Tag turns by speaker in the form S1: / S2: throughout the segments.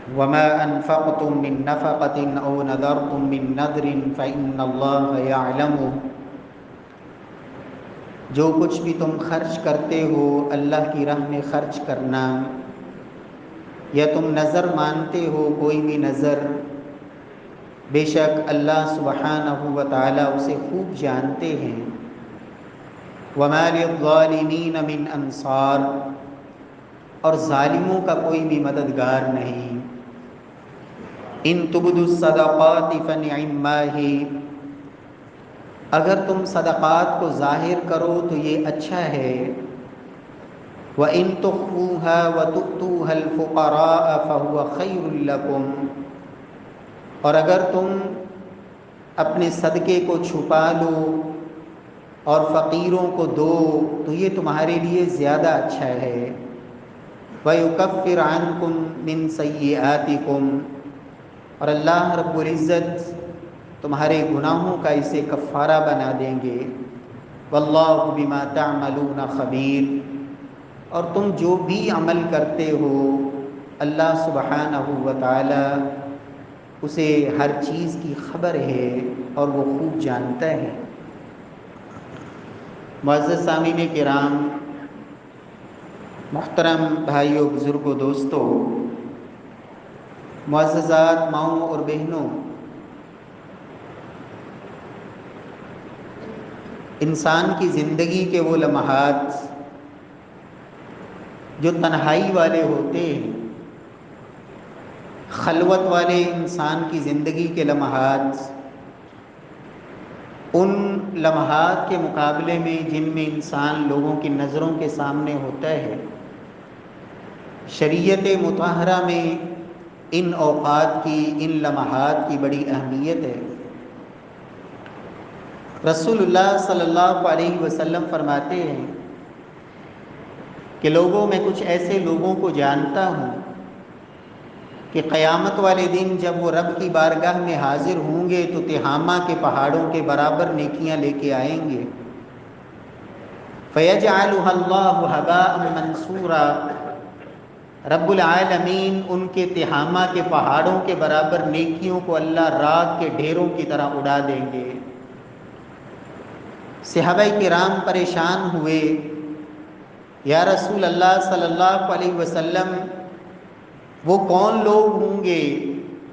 S1: وما انفقتم من نفقة او نذرتم من نذر فإن اللہ یعلم، جو کچھ بھی تم خرچ کرتے ہو اللہ کی راہ میں خرچ کرنا، یا تم نظر مانتے ہو کوئی بھی نظر، بے شک اللہ سبحانہ و تعالیٰ اسے خوب جانتے ہیں۔ وما للظالمین من انصار، اور ظالموں کا کوئی بھی مددگار نہیں۔ ان تبدوا الصدقات فنعما ہی، اگر تم صدقات کو ظاہر کرو تو یہ اچھا ہے۔ وَإِن تُخْفُوهَا وَتُؤْتُوهَا الْفُقَرَاءَ فَهُوَ خَيْرٌ لَكُمْ، اور اگر تم اپنے صدقے کو چھپا لو اور فقیروں کو دو تو یہ تمہارے لیے زیادہ اچھا ہے۔ وَيُكَفِّرْ عَنْكُمْ مِنْ سَيِّئَاتِكُمْ، اور اللہ رب العزت تمہارے گناہوں کا اسے کفارہ بنا دیں گے۔ واللہ بما تعملون خبیر، اور تم جو بھی عمل کرتے ہو اللہ سبحانہ و تعالی اسے ہر چیز کی خبر ہے اور وہ خوب جانتا ہے۔ معزز سامعین کرام، محترم بھائیوں، بزرگوں، دوستوں، معززات ماؤں اور بہنوں، انسان کی زندگی کے وہ لمحات جو تنہائی والے ہوتے ہیں، خلوت والے انسان کی زندگی کے لمحات، ان لمحات کے مقابلے میں جن میں انسان لوگوں کی نظروں کے سامنے ہوتا ہے، شریعت مطہرہ میں ان اوقات کی، ان لمحات کی بڑی اہمیت ہے۔ رسول اللہ صلی اللہ علیہ وسلم فرماتے ہیں کہ لوگوں میں کچھ ایسے لوگوں کو جانتا ہوں کہ قیامت والے دن جب وہ رب کی بارگاہ میں حاضر ہوں گے تو تہامہ کے پہاڑوں کے برابر نیکیاں لے کے آئیں گے۔ فَيَجْعَلُهَا اللَّهُ هَبَاءً مَنْثُورًا، رب العالمین ان کے تہامہ کے پہاڑوں کے برابر نیکیوں کو اللہ راکھ کے ڈھیروں کی طرح اڑا دیں گے۔ صحابہ کرام پریشان ہوئے، یا رسول اللہ صلی اللہ علیہ وسلم، وہ کون لوگ ہوں گے،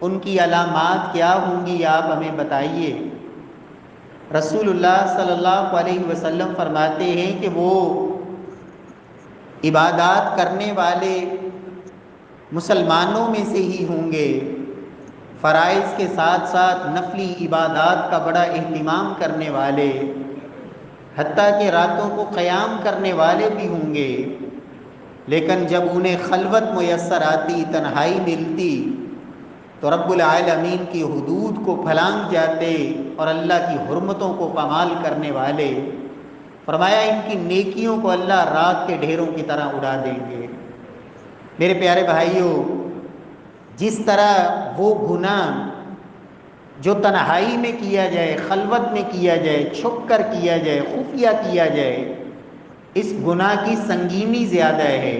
S1: ان کی علامات کیا ہوں گی، آپ ہمیں بتائیے۔ رسول اللہ صلی اللہ علیہ وسلم فرماتے ہیں کہ وہ عبادات کرنے والے مسلمانوں میں سے ہی ہوں گے، فرائض کے ساتھ ساتھ نفلی عبادات کا بڑا اہتمام کرنے والے، حتیٰ کہ راتوں کو قیام کرنے والے بھی ہوں گے، لیکن جب انہیں خلوت میسر آتی، تنہائی ملتی، تو رب العالمین کی حدود کو پھلانگ جاتے اور اللہ کی حرمتوں کو پامال کرنے والے۔ فرمایا ان کی نیکیوں کو اللہ راکھ کے ڈھیروں کی طرح اڑا دیں گے۔ میرے پیارے بھائیوں، جس طرح وہ گناہ جو تنہائی میں کیا جائے، خلوت میں کیا جائے، چھپ کر کیا جائے، خفیہ کیا جائے، اس گناہ کی سنگینی زیادہ ہے،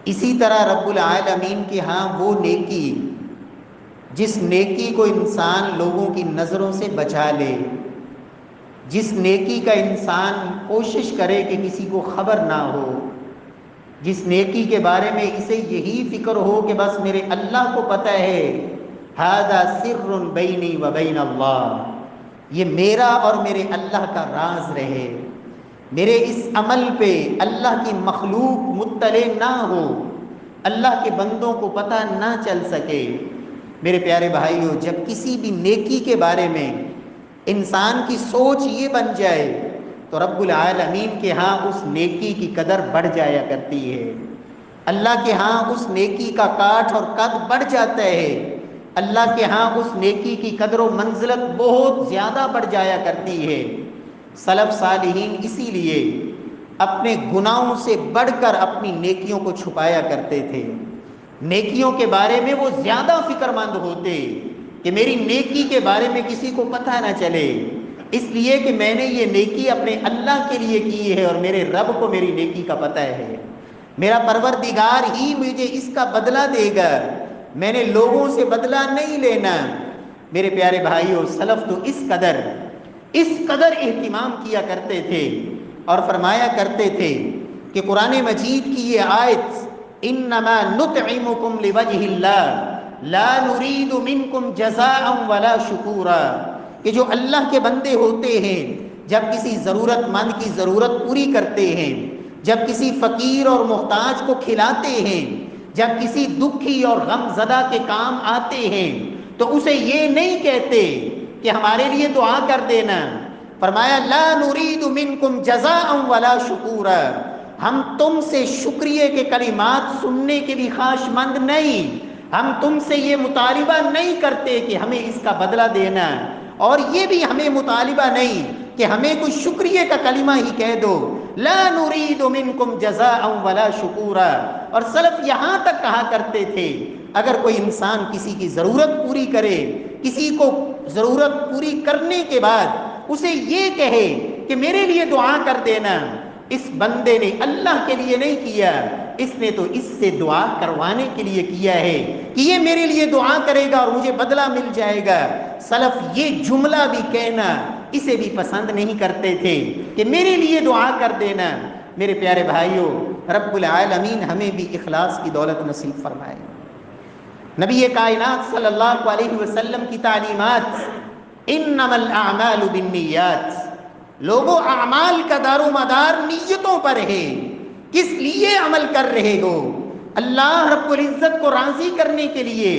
S1: اسی طرح رب العالمین کے ہاں وہ نیکی جس نیکی کو انسان لوگوں کی نظروں سے بچا لے، جس نیکی کا انسان کوشش کرے کہ کسی کو خبر نہ ہو، جس نیکی کے بارے میں اسے یہی فکر ہو کہ بس میرے اللہ کو پتہ ہے، ھذا سر بینی و بین اللہ، یہ میرا اور میرے اللہ کا راز رہے، میرے اس عمل پہ اللہ کی مخلوق مطلع نہ ہو، اللہ کے بندوں کو پتہ نہ چل سکے۔ میرے پیارے بھائیوں، جب کسی بھی نیکی کے بارے میں انسان کی سوچ یہ بن جائے تو رب العالمین کے ہاں اس نیکی کی قدر بڑھ جایا کرتی ہے، اللہ کے ہاں اس نیکی کا کاٹھ اور قد بڑھ جاتا ہے، اللہ کے ہاں اس نیکی کی قدر و منزلت بہت زیادہ بڑھ جایا کرتی ہے۔ سلف صالحین اسی لیے اپنے گناہوں سے بڑھ کر اپنی نیکیوں کو چھپایا کرتے تھے، نیکیوں کے بارے میں وہ زیادہ فکر مند ہوتے کہ میری نیکی کے بارے میں کسی کو پتہ نہ چلے، اس لیے کہ میں نے یہ نیکی اپنے اللہ کے لیے کی ہے اور میرے رب کو میری نیکی کا پتہ ہے، میرا پروردگار ہی مجھے اس کا بدلہ دے گا، میں نے لوگوں سے بدلہ نہیں لینا۔ میرے پیارے بھائیوں، سلف تو اس قدر اہتمام کیا کرتے تھے اور فرمایا کرتے تھے کہ قرآن مجید کی یہ آیت انما نطعمکم لوجہ اللہ لا نرید منکم جزاء ولا شکورا، کہ جو اللہ کے بندے ہوتے ہیں جب کسی ضرورت مند کی ضرورت پوری کرتے ہیں، جب کسی فقیر اور محتاج کو کھلاتے ہیں، جب کسی دکھی اور غم زدہ کے کام آتے ہیں، تو اسے یہ نہیں کہتے کہ ہمارے لیے دعا کر دینا۔ فرمایا لا نرید منکم جزاء ولا شکورا، ہم تم سے شکریہ کے کلمات سننے کے بھی خواہش مند نہیں، ہم تم سے یہ مطالبہ نہیں کرتے کہ ہمیں اس کا بدلہ دینا، اور یہ بھی ہمیں مطالبہ نہیں کہ ہمیں کوئی شکریہ کا کلمہ ہی کہہ دو۔ لا نرید منکم جزاء ولا شکورا۔ اور سلف یہاں تک کہا کرتے تھے اگر کوئی انسان کسی کی ضرورت پوری کرے، کسی کو ضرورت پوری کرنے کے بعد اسے یہ کہے کہ میرے لیے دعا کر دینا، اس بندے نے اللہ کے لیے نہیں کیا، اس نے تو اس سے دعا کروانے کے لیے کیا ہے کہ یہ میرے لیے دعا کرے گا اور مجھے بدلہ مل جائے گا۔ سلف یہ جملہ بھی کہنا اسے بھی پسند نہیں کرتے تھے کہ میرے لیے دعا کر دینا۔ میرے پیارے بھائیوں، رب العالمین ہمیں بھی اخلاص کی دولت نصیب فرمائے۔ نبی کائنات صلی اللہ علیہ وسلم کی تعلیمات انما الاعمال بالنیات، لوگوں اعمال کا دار و مدار نیتوں پر ہے۔ کس لیے عمل کر رہے ہو؟ اللہ رب العزت کو راضی کرنے کے لیے،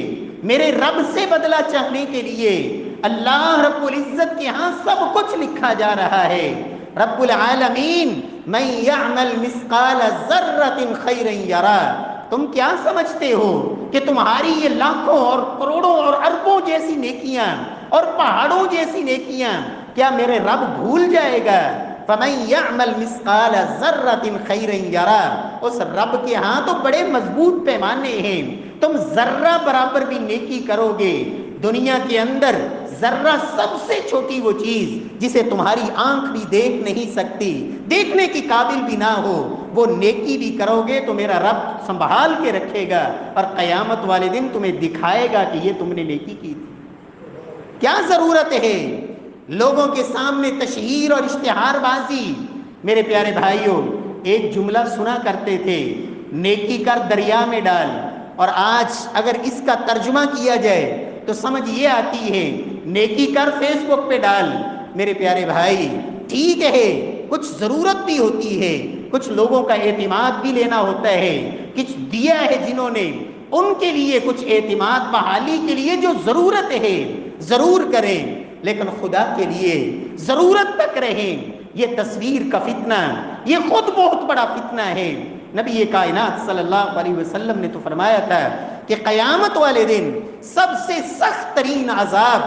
S1: میرے رب سے بدلہ چاہنے کے لیے۔ اللہ رب العزت کے ہاں سب کچھ لکھا جا رہا ہے۔ رب العالمین من یعمل مثقال ذرۃ خیرا یرا، تم کیا سمجھتے ہو کہ تمہاری یہ لاکھوں اور کروڑوں اور اربوں جیسی نیکیاں اور پہاڑوں جیسی نیکیاں کیا میرے رب بھول جائے گا؟ فَمَن يَعْمَلْ مِثْقَالَ ذَرَّةٍ خَيْرًا يَرَهُ، اس رب کے ہاں تو بڑے مضبوط پیمانے ہیں۔ تم ذرہ برابر بھی نیکی کرو گے، دنیا کے اندر ذرہ سب سے چھوٹی وہ چیز جسے تمہاری آنکھ بھی دیکھ نہیں سکتی، دیکھنے کی قابل بھی نہ ہو، وہ نیکی بھی کرو گے تو میرا رب سنبھال کے رکھے گا اور قیامت والے دن تمہیں دکھائے گا کہ یہ تم نے نیکی کی تھی۔ کیا ضرورت ہے لوگوں کے سامنے تشہیر اور اشتہار بازی؟ میرے پیارے بھائیوں، ایک جملہ سنا کرتے تھے، نیکی کر دریا میں ڈال، اور آج اگر اس کا ترجمہ کیا جائے تو سمجھ یہ آتی ہے نیکی کر فیس بک پہ ڈال۔ میرے پیارے بھائی، ٹھیک ہے کچھ ضرورت بھی ہوتی ہے، کچھ لوگوں کا اعتماد بھی لینا ہوتا ہے، کچھ دیا ہے جنہوں نے، ان کے لیے کچھ اعتماد بحالی کے لیے جو ضرورت ہے ضرور کریں، لیکن خدا کے لیے ضرورت تک رہیں۔ یہ تصویر کا فتنہ، یہ خود بہت بڑا فتنہ ہے۔ نبی کائنات صلی اللہ علیہ وسلم نے تو فرمایا تھا کہ قیامت والے دن سب سے سخت ترین عذاب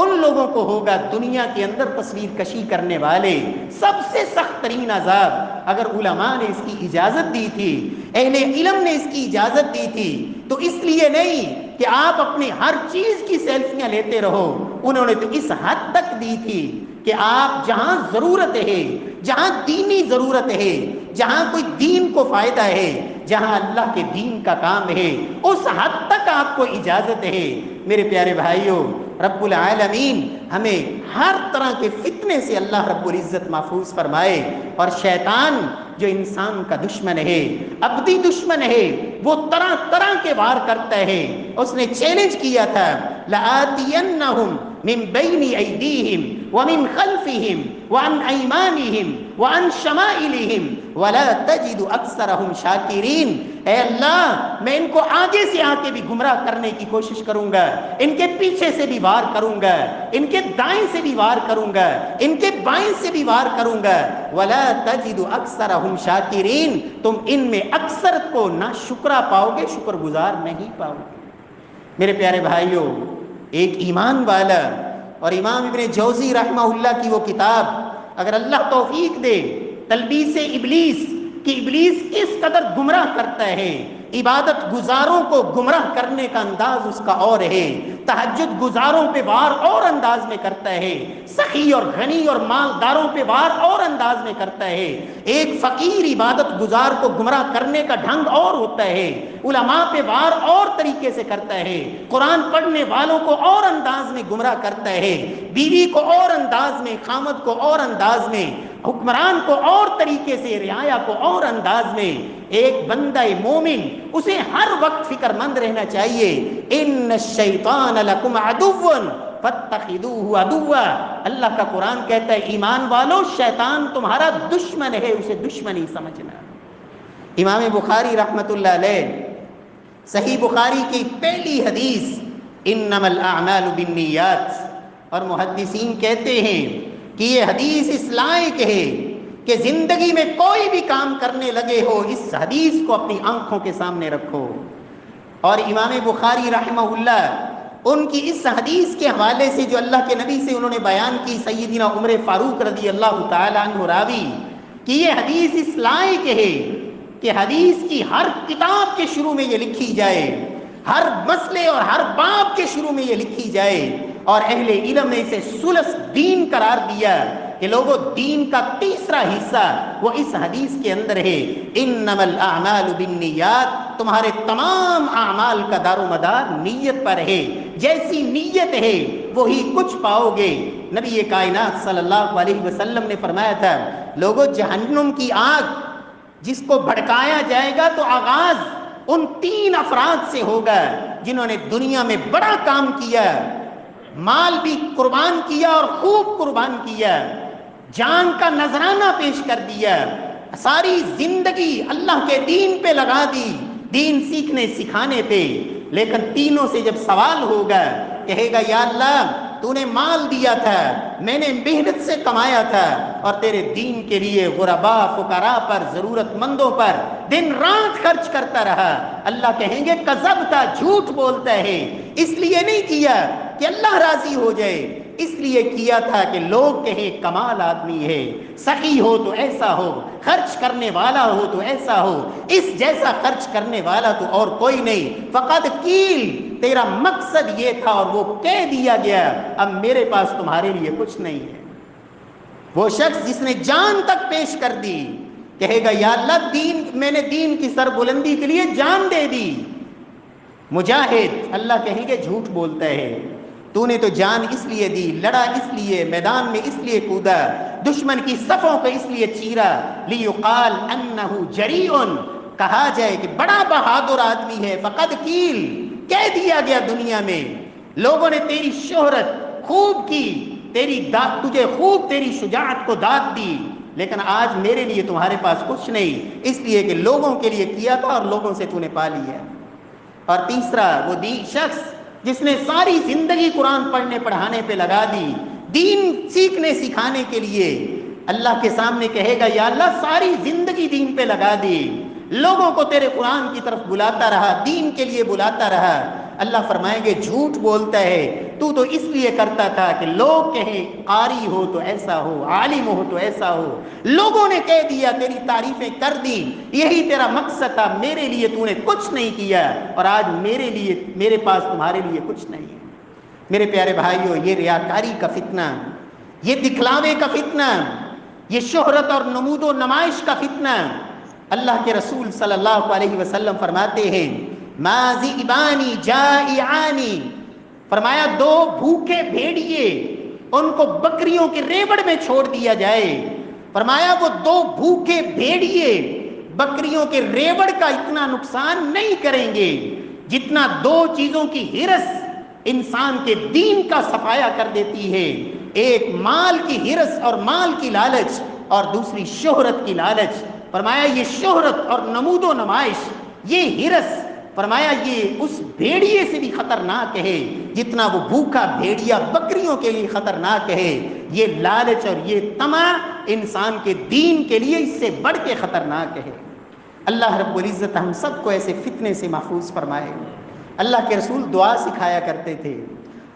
S1: ان لوگوں کو ہوگا دنیا کے اندر تصویر کشی کرنے والے، سب سے سخت ترین عذاب۔ اگر علماء نے اس کی اجازت دی تھی، اہل علم نے اس کی اجازت دی تھی، تو اس لیے نہیں کہ آپ اپنی ہر چیز کی سیلفیاں لیتے رہو، انہوں نے تو اس حد تک دی تھی کہ آپ جہاں ضرورت ہے، جہاں دینی ضرورت ہے، جہاں کوئی دین کو فائدہ ہے، جہاں اللہ کے دین کا کام ہے، اس حد تک آپ کو اجازت ہے۔ میرے پیارے بھائیوں، رب العالمین ہمیں ہر طرح کے فتنے سے اللہ رب العزت محفوظ فرمائے، اور شیطان جو انسان کا دشمن ہے، ابدی دشمن ہے، وہ طرح طرح کے وار کرتا ہے۔ اس نے چیلنج کیا تھا لَآتِيَنَّهُمْ مِنْ بَيْنِ أَيْدِيهِمْ وَمِنْ خَلْفِهِمْ وَعَنْ أَيْمَانِهِمْ وَعَنْ شَمَائِلِهِمْ وَلَا تَجِدُ أَكْثَرَهُمْ شَاكِرِينَ، اے اللہ میں ان کو آگے سے آ کے بھی گمراہ کرنے کی کوشش کروں گا، ان کے پیچھے سے بھی وار کروں گا، ان کے دائیں سے بھی وار کروں گا، ان کے بائیں سے بھی وار کروں گا۔ وَلَا تَجِدُ أَكْثَرَهُمْ شَاكِرِينَ، تم ان میں اکثرت کو نہ شکرا پاؤ گے، شکر گزار نہیں پاؤ گے۔ میرے پیارے بھائیوں، ایک ایمان والا، اور امام ابن جوزی رحمہ اللہ کی وہ کتاب، اگر اللہ توفیق دے، تلبیس ابلیس، کہ ابلیس کس قدر گمراہ کرتا ہے۔ عبادت گزاروں کو گمراہ کرنے کا انداز اس کا اور ہے، تہجد گزاروں پہ وار اور انداز میں کرتا ہے، سخی اور غنی اور مالداروں پہ وار اور انداز میں کرتا ہے۔ ایک فقیر عبادت گزار کو گمراہ کرنے کا ڈھنگ اور ہوتا ہے، علماء پہ وار اور طریقے سے کرتا ہے، قرآن پڑھنے والوں کو اور انداز میں گمراہ کرتا ہے، بیوی کو اور انداز میں، خامد کو اور انداز میں، حکمران کو اور طریقے سے، رعایا کو اور انداز میں۔ ایک بندہ مومن اسے ہر وقت فکر مند رہنا چاہیے، ان الشیطان لکم عدو فاتخذوہ عدوا۔ اللہ کا قرآن کہتا ہے ایمان والو شیطان تمہارا دشمن ہے، اسے دشمن ہی سمجھنا۔ امام بخاری رحمت اللہ علیہ صحیح بخاری کی پہلی حدیث انما الاعمال بالنیات، اور محدثین کہتے ہیں کہ یہ حدیث اس لائق ہے کہ زندگی میں کوئی بھی کام کرنے لگے ہو اس حدیث کو اپنی آنکھوں کے سامنے رکھو۔ اور امام بخاری رحمہ اللہ ان کی اس حدیث کے حوالے سے جو اللہ کے نبی سے انہوں نے بیان کی، سیدنا عمر فاروق رضی اللہ تعالیٰ عنہ راوی، کہ یہ حدیث اس لائق ہے کہ حدیث کی ہر کتاب کے شروع میں یہ لکھی جائے، ہر مسئلے اور ہر باب کے شروع میں یہ لکھی جائے، اور اہل علم نے اسے ثلث دین قرار دیا کہ لوگوں دین کا تیسرا حصہ وہ اس حدیث کے اندر ہے، انما الاعمال بالنیات، تمہارے تمام اعمال کا دار و مدار نیت پر ہے، جیسی نیت ہے وہی کچھ پاؤ گے۔ نبی کائنات صلی اللہ علیہ وسلم نے فرمایا تھا لوگوں جہنم کی آگ جس کو بھڑکایا جائے گا تو آغاز ان 3 افراد سے ہوگا جنہوں نے دنیا میں بڑا کام کیا، مال بھی قربان کیا اور خوب قربان کیا، جان کا نذرانہ پیش کر دیا، ساری زندگی اللہ کے دین پہ لگا دی، دین سیکھنے سکھانے پہ، لیکن تینوں سے جب سوال ہوگا کہے گا یا اللہ تو نے مال دیا تھا، میں نے محنت سے کمایا تھا اور تیرے دین کے لیے غرباء فقراء پر، ضرورت مندوں پر دن رات خرچ کرتا رہا۔ اللہ کہیں گے کذبتا، جھوٹ بولتا ہے، اس لیے نہیں کیا کہ اللہ راضی ہو جائے، اس لیے کیا تھا کہ لوگ کہیں کمال آدمی ہے، سخی ہو تو ایسا ہو، خرچ کرنے والا ہو تو ایسا ہو، اس جیسا خرچ کرنے والا تو اور کوئی نہیں۔ فقد قیل، تیرا مقصد یہ تھا اور وہ کہہ دیا گیا، اب میرے پاس تمہارے لیے کچھ نہیں ہے۔ وہ شخص جس نے جان تک پیش کر دی کہے گا یا اللہ دین، میں نے دین کی سربلندی کے لیے جان دے دی۔ مجاہد، اللہ کہیں گے جھوٹ بولتا ہے، تو نے تو جان اس لیے دی، لڑا اس لیے، میدان میں اس لیے کودا، دشمن کی صفوں کو اس لیے چیرا، لیقال انہ جریء، کہا جائے کہ بڑا بہادر آدمی ہے۔ فقد قیل، کہہ دیا گیا دنیا میں، لوگوں نے تیری شہرت خوب کی، تجھے خوب تیری شجاعت کو داد دی، لیکن آج میرے لیے تمہارے پاس کچھ نہیں، اس لیے کہ لوگوں کے لیے کیا تھا اور لوگوں سے تو نے پا لیا۔ اور تیسرا وہ شخص جس نے ساری زندگی قرآن پڑھنے پڑھانے پہ لگا دی، دین سیکھنے سکھانے کے لیے، اللہ کے سامنے کہے گا یا اللہ ساری زندگی دین پہ لگا دی، لوگوں کو تیرے قرآن کی طرف بلاتا رہا، دین کے لیے بلاتا رہا۔ اللہ فرمائیں گے جھوٹ بولتا ہے، تو اس لیے کرتا تھا کہ لوگ کہیں قاری ہو تو ایسا ہو، عالم ہو تو ایسا ہو، لوگوں نے کہہ دیا، تیری تعریفیں کر دی، یہی تیرا مقصد تھا، میرے لیے تو نے کچھ نہیں کیا، اور آج میرے پاس تمہارے لیے کچھ نہیں ہے۔ میرے پیارے بھائیوں، یہ ریاکاری کا فتنہ، یہ دکھلاوے کا فتنہ، یہ شہرت اور نمود و نمائش کا فتنہ، اللہ کے رسول صلی اللہ علیہ وسلم فرماتے ہیں ما ذئبانی جائعانی، فرمایا 2 بھوکے بھیڑیے ان کو بکریوں کے ریوڑ میں چھوڑ دیا جائے، فرمایا وہ 2 بھوکے بھیڑیے بکریوں کے ریوڑ کا اتنا نقصان نہیں کریں گے جتنا 2 چیزوں کی ہرس انسان کے دین کا صفایا کر دیتی ہے، ایک مال کی ہرس اور مال کی لالچ، اور دوسری شہرت کی لالچ۔ فرمایا یہ شہرت اور نمود و نمائش، یہ ہرس، فرمایا یہ اس بھیڑیے سے بھی خطرناک ہے جتنا وہ بھوکا بھیڑیا بکریوں کے لیے خطرناک ہے۔ یہ لالچ اور یہ طمع انسان کے دین کے لیے اس سے بڑھ کے خطرناک ہے۔ اللہ رب العزت ہم سب کو ایسے فتنے سے محفوظ فرمائے۔ اللہ کے رسول دعا سکھایا کرتے تھے،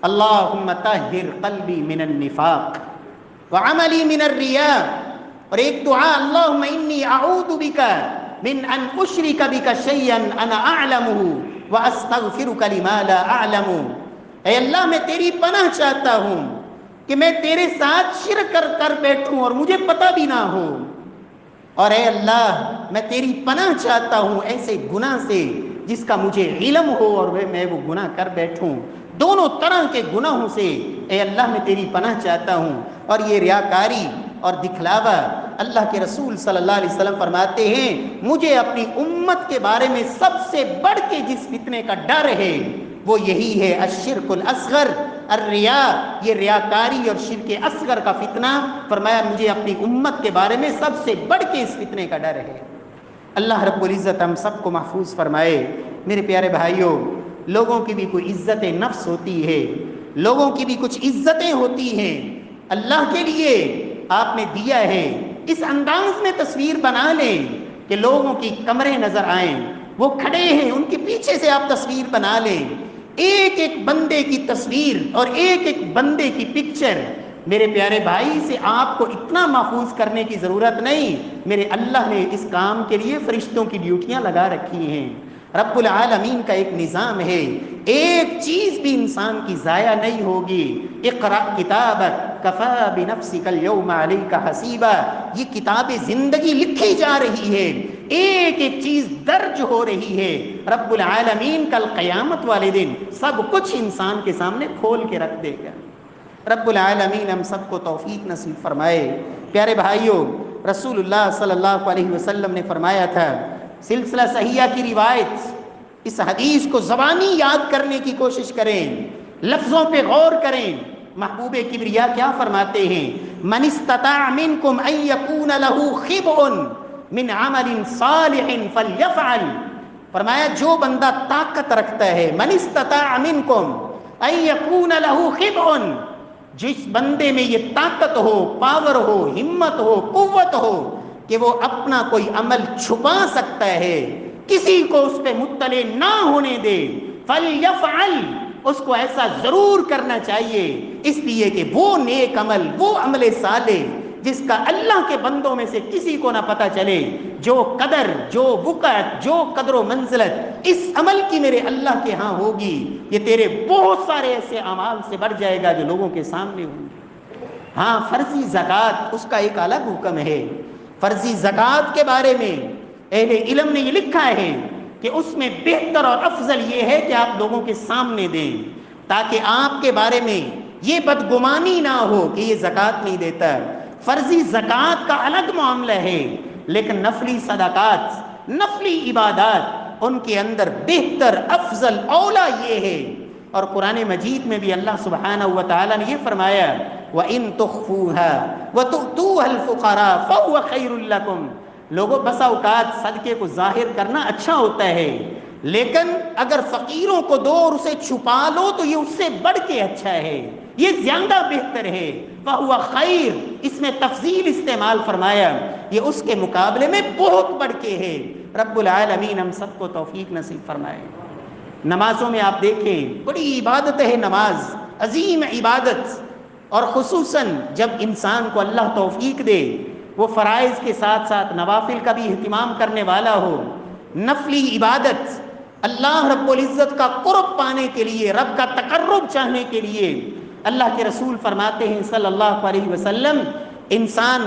S1: اللہم طہر قلبی من النفاق وعملی من الریاء اور ایک دعا اللہم انی اعوذ بک من ان اشرک بک شیئا انا اعلمہ واستغفرک لما لا اعلم، اے اللہ میں تیری پناہ چاہتا ہوں کہ میں تیرے ساتھ شرک کر بیٹھوں اور مجھے پتہ بھی نہ ہو، اور اے اللہ میں تیری پناہ چاہتا ہوں ایسے گناہ سے جس کا مجھے علم ہو اور میں وہ گناہ کر بیٹھوں، دونوں طرح کے گناہوں سے اے اللہ میں تیری پناہ چاہتا ہوں۔ اور یہ ریاکاری اور دکھلاوا، اللہ کے رسول صلی اللہ علیہ وسلم فرماتے ہیں مجھے اپنی امت کے بارے میں سب سے بڑھ کے جس فتنے کا ڈر ہے وہ یہی ہے الشرک الاصغر، الریا، یہ ریاکاری اور شرک اصغر کا فتنہ، فرمایا مجھے اپنی امت کے بارے میں سب سے بڑھ کے اس فتنے کا ڈر ہے۔ اللہ رب العزت ہم سب کو محفوظ فرمائے۔ میرے پیارے بھائیوں، لوگوں کی بھی کوئی عزت نفس ہوتی ہے، لوگوں کی بھی کچھ عزتیں ہوتی ہیں، اللہ کے لیے آپ نے دیا ہے، اس انداز میں تصویر بنا لیں کہ لوگوں کی کمریں نظر آئیں، وہ کھڑے ہیں ان کے پیچھے سے آپ تصویر بنا لیں، ایک ایک بندے کی تصویر اور ایک ایک بندے کی پکچر۔ میرے پیارے بھائی سے آپ کو اتنا محفوظ کرنے کی ضرورت نہیں، میرے اللہ نے اس کام کے لیے فرشتوں کی ڈیوٹیاں لگا رکھی ہیں۔ رب العالمین کا ایک نظام ہے، ایک چیز بھی انسان کی ضائع نہیں ہوگی۔ اقرأ کتابک کفی بنفسک اليوم علیک حسیبا، یہ کتاب زندگی لکھی جا رہی ہے، ایک ایک چیز درج ہو رہی ہے۔ رب العالمین کل قیامت والے دن سب کچھ انسان کے سامنے کھول کے رکھ دے گا۔ رب العالمین ہم سب کو توفیق نصیب فرمائے۔ پیارے بھائیوں، رسول اللہ صلی اللہ علیہ وسلم نے فرمایا تھا، سلسلہ صحیحہ کی روایت، اس حدیث کو زبانی یاد کرنے کی کوشش کریں، لفظوں پہ غور کریں۔ محبوب کبریا کیا فرماتے ہیں؟ من استطاع منکم ان یکون له خبء من عمل صالح فلیفعل، فرمایا جو بندہ طاقت رکھتا ہے، من استطاع منکم ان یکون له خبء، جس بندے میں یہ طاقت ہو، پاور ہو، ہمت ہو، قوت ہو کہ وہ اپنا کوئی عمل چھپا سکتا ہے، کسی کو اس پہ مطلع نہ ہونے دے، فَلْيَفْعَلْ، اس کو ایسا ضرور کرنا چاہیے، اس لیے کہ وہ نیک عمل، وہ عمل صالح جس کا اللہ کے بندوں میں سے کسی کو نہ پتہ چلے، جو قدر، جو وقعت، جو قدر و منزلت اس عمل کی میرے اللہ کے ہاں ہوگی، یہ تیرے بہت سارے ایسے اعمال سے بڑھ جائے گا جو لوگوں کے سامنے ہوں گے۔ ہاں، فرضی زکوٰۃ اس کا ایک الگ حکم ہے۔ فرضی زکوٰۃ کے بارے میں اہل علم نے یہ لکھا ہے کہ اس میں بہتر اور افضل یہ ہے کہ آپ لوگوں کے سامنے دیں، تاکہ آپ کے بارے میں یہ بدگمانی نہ ہو کہ یہ زکوٰۃ نہیں دیتا۔ فرضی زکوٰۃ کا الگ معاملہ ہے، لیکن نفلی صدقات، نفلی عبادات، ان کے اندر بہتر، افضل، اولا یہ ہے۔ اور قرآن مجید میں بھی اللہ سبحانہ و تعالیٰ نے یہ فرمایا وَإِن تُخْفُوهَا وَتُؤْتُوهَا الْفُقَرَاءَ فَهُوَ خَيْرٌ لَكُمْ، لوگوں بسا اوقات صدقے کو ظاہر کرنا اچھا ہوتا ہے، لیکن اگر فقیروں کو دو اور اسے چھپا لو تو یہ اس سے بڑھ کے اچھا ہے، یہ زیادہ بہتر ہے۔ فَهُوَ خَيْرٌ، اس میں تفضیل استعمال فرمایا، یہ اس کے مقابلے میں بہت بڑھ کے ہے۔ رب العالمین ہم سب کو توفیق نصیب فرمائے۔ نمازوں میں آپ دیکھیں بڑی عبادت ہے نماز، عظیم عبادت، اور خصوصاً جب انسان کو اللہ توفیق دے وہ فرائض کے ساتھ ساتھ نوافل کا بھی اہتمام کرنے والا ہو، نفلی عبادت اللہ رب العزت کا قرب پانے کے لیے، رب کا تقرب چاہنے کے لیے، اللہ کے رسول فرماتے ہیں صلی اللہ علیہ وسلم، انسان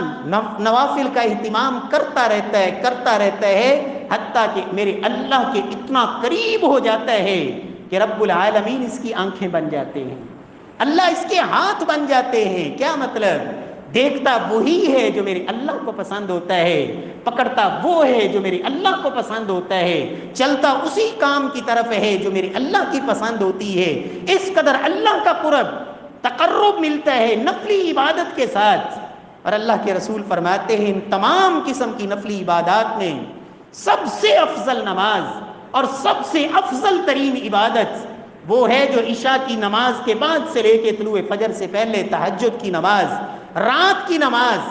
S1: نوافل کا اہتمام کرتا رہتا ہے حتیٰ کہ میرے اللہ کے اتنا قریب ہو جاتا ہے کہ رب العالمین اس کی آنکھیں بن جاتے ہیں، اللہ اس کے ہاتھ بن جاتے ہیں۔ کیا مطلب؟ دیکھتا وہی ہے جو میرے اللہ کو پسند ہوتا ہے، پکڑتا وہ ہے جو میرے اللہ کو پسند ہوتا ہے، چلتا اسی کام کی طرف ہے جو میرے اللہ کی پسند ہوتی ہے۔ اس قدر اللہ کا قرب، تقرب ملتا ہے نفلی عبادت کے ساتھ۔ اور اللہ کے رسول فرماتے ہیں ان تمام قسم کی نفلی عبادات میں سب سے افضل نماز اور سب سے افضل ترین عبادت وہ ہے جو عشاء کی نماز کے بعد سے لے کے طلوع فجر سے پہلے تہجد کی نماز، رات کی نماز،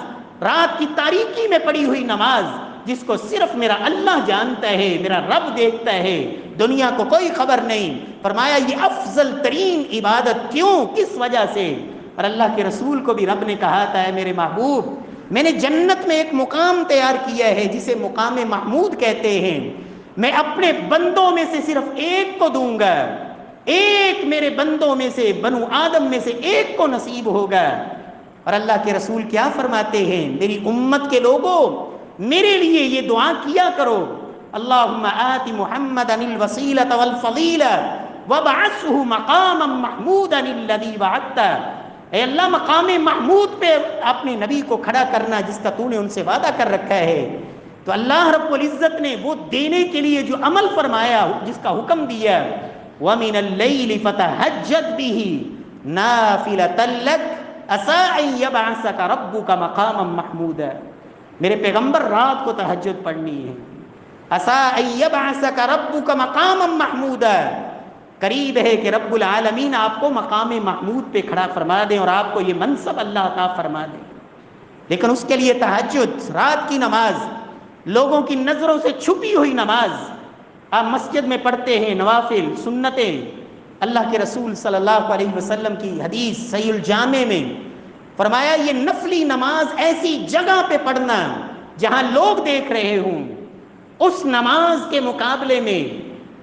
S1: رات کی تاریکی میں پڑی ہوئی نماز، جس کو صرف میرا اللہ جانتا ہے، میرا رب دیکھتا ہے، دنیا کو کوئی خبر نہیں۔ فرمایا یہ افضل ترین عبادت، کیوں، کس وجہ سے؟ اور اللہ کے رسول کو بھی رب نے کہا تھا، اے میرے محبوب میں نے جنت میں ایک مقام تیار کیا ہے جسے مقام محمود کہتے ہیں، میں اپنے بندوں میں سے صرف ایک کو دوں گا، ایک میرے بندوں میں سے، بنو آدم میں سے ایک کو نصیب ہوگا۔ اور اللہ کے رسول کیا فرماتے ہیں، میری امت کے لوگوں میرے لیے یہ دعا کیا کرو، اللہم آت محمدا الوسیلۃ والفضیلہ وابعثہ مقاما محمودا الذی وعدتہ، اے اللہ مقام محمود پہ اپنے نبی کو کھڑا کرنا جس کا تو نے ان سے وعدہ کر رکھا ہے۔ تو اللہ رب العزت نے وہ دینے کے لیے جو عمل فرمایا، جس کا حکم دیا، وَمِنَ اللَّيْلِ فَتَهَجَّدْ بِهِ نَافِلَةً لَكَ عَسَىٰ أَن يَبْعَثَكَ رَبُّكَ مَقَامًا مَحْمُودًا، میرے پیغمبر رات کو تہجد پڑھنی ہے، عَسَىٰ أَن يَبْعَثَكَ رَبُّكَ مَقَامًا مَحْمُودًا، قریب ہے کہ رب العالمین آپ کو مقام محمود پہ کھڑا فرما دیں اور آپ کو یہ منصب اللہ عطا فرما دیں۔ لیکن اس کے لیے تہجد، رات کی نماز، لوگوں کی نظروں سے چھپی ہوئی نماز، آپ مسجد میں پڑھتے ہیں، نوافل سنتیں، اللہ کے رسول صلی اللہ علیہ وسلم کی حدیث صحیح الجامع میں فرمایا یہ نفلی نماز ایسی جگہ پہ پڑھنا جہاں لوگ دیکھ رہے ہوں، اس نماز کے مقابلے میں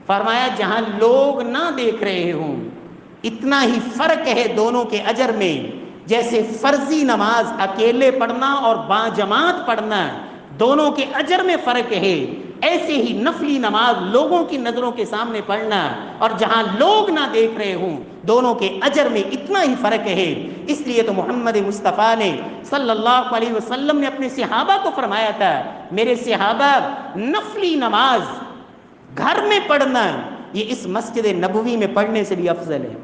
S1: فرمایا جہاں لوگ نہ دیکھ رہے ہوں، اتنا ہی فرق ہے دونوں کے اجر میں، جیسے فرضی نماز اکیلے پڑھنا اور باجماعت پڑھنا دونوں کے اجر میں فرق ہے، ایسے ہی نفلی نماز لوگوں کی نظروں کے سامنے پڑھنا اور جہاں لوگ نہ دیکھ رہے ہوں دونوں کے اجر میں اتنا ہی فرق ہے۔ اس لیے تو محمد مصطفیٰ نے صلی اللہ علیہ وسلم نے اپنے صحابہ کو فرمایا تھا، میرے صحابہ نفلی نماز گھر میں پڑھنا یہ اس مسجد نبوی میں پڑھنے سے بھی افضل ہے۔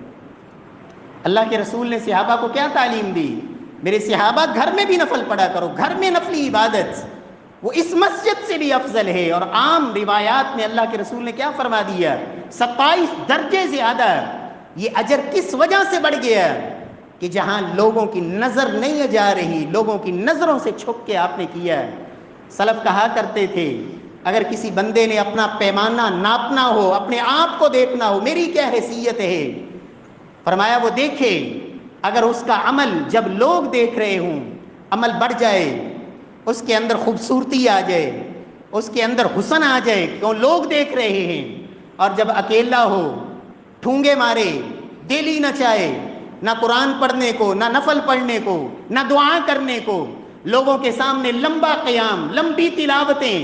S1: اللہ کے رسول نے صحابہ کو کیا تعلیم دی، میرے صحابہ گھر میں بھی نفل پڑھا کرو، گھر میں نفلی عبادت وہ اس مسجد سے بھی افضل ہے۔ اور عام روایات میں اللہ کے رسول نے کیا فرما دیا، 27 درجے زیادہ۔ یہ اجر کس وجہ سے بڑھ گیا کہ جہاں لوگوں کی نظر نہیں جا رہی، لوگوں کی نظروں سے چھپ کے آپ نے کیا۔ سلف کہا کرتے تھے اگر کسی بندے نے اپنا پیمانہ ناپنا ہو، اپنے آپ کو دیکھنا ہو میری کیا حیثیت ہے، فرمایا وہ دیکھے، اگر اس کا عمل جب لوگ دیکھ رہے ہوں عمل بڑھ جائے، اس کے اندر خوبصورتی آ جائے، اس کے اندر حسن آ جائے کیوں لوگ دیکھ رہے ہیں، اور جب اکیلا ہو ٹھونگے مارے، دل ہی نہ چاہے نہ قرآن پڑھنے کو، نہ نفل پڑھنے کو، نہ دعا کرنے کو، لوگوں کے سامنے لمبا قیام، لمبی تلاوتیں،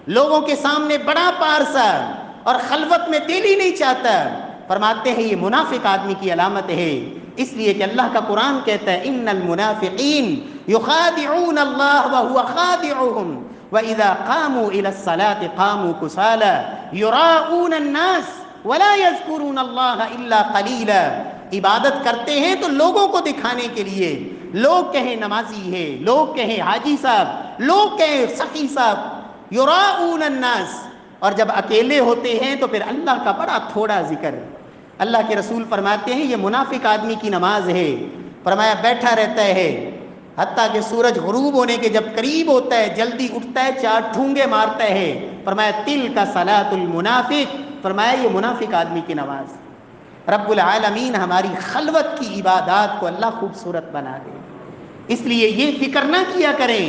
S1: لوگوں کے سامنے بڑا پارسا اور خلوت میں دل ہی نہیں چاہتا، فرماتے ہیں یہ منافق آدمی کی علامت ہے۔ اس لیے کہ اللہ کا قرآن کہتا ہے ان المنافقین یخادعون اللہ وهو خادعهم واذا قاموا الى الصلاة قاموا كسالى يراؤون الناس ولا يذكرون اللہ الا قلیلا، عبادت کرتے ہیں تو لوگوں کو دکھانے کے لیے، لوگ کہیں نمازی ہے، لوگ کہیں حاجی صاحب، لوگ کہیں سخی صاحب، یراؤون الناس، اور جب اکیلے ہوتے ہیں تو پھر اللہ کا بڑا تھوڑا ذکر۔ اللہ کے رسول فرماتے ہیں یہ منافق آدمی کی نماز ہے، فرمایا بیٹھا رہتا ہے حتیٰ کہ سورج غروب ہونے کے جب قریب ہوتا ہے جلدی اٹھتا ہے، 4 ٹھونگے مارتا ہے، فرمایا تل کا صلاۃ المنافق، فرمایا یہ منافق آدمی کی نماز۔ رب العالمین ہماری خلوت کی عبادات کو اللہ خوبصورت بنا دے۔ اس لیے یہ فکر نہ کیا کریں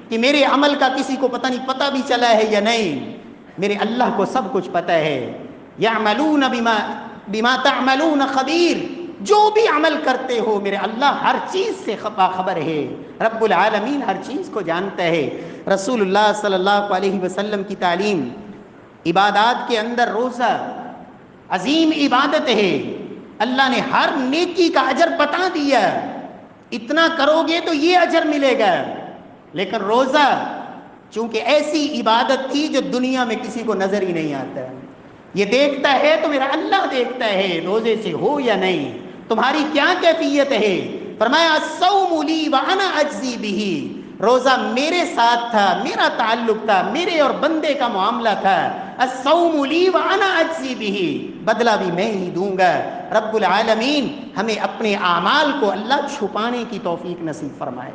S1: کہ میرے عمل کا کسی کو پتہ نہیں، پتہ بھی چلا ہے یا نہیں، میرے اللہ کو سب کچھ پتہ ہے۔ یعملون بما تعملون خبیر، جو بھی عمل کرتے ہو میرے اللہ ہر چیز سے خبر ہے، رب العالمین ہر چیز کو جانتا ہے۔ رسول اللہ صلی اللہ علیہ وسلم کی تعلیم، عبادات کے اندر روزہ عظیم عبادت ہے، اللہ نے ہر نیکی کا اجر بتا دیا، اتنا کرو گے تو یہ اجر ملے گا۔ لیکن روزہ چونکہ ایسی عبادت تھی جو دنیا میں کسی کو نظر ہی نہیں آتا، یہ دیکھتا ہے تو میرا اللہ دیکھتا ہے روزے سے ہو یا نہیں، تمہاری کیا کیفیت ہے۔ فرمایا الصوم لی وانا اجزی بہ، روزہ میرے ساتھ تھا، میرا تعلق تھا، میرے اور بندے کا معاملہ تھا، الصوم لی وانا اجزی بہ، بدلہ بھی میں ہی دوں گا۔ رب العالمین ہمیں اپنے اعمال کو اللہ چھپانے کی توفیق نصیب فرمائے۔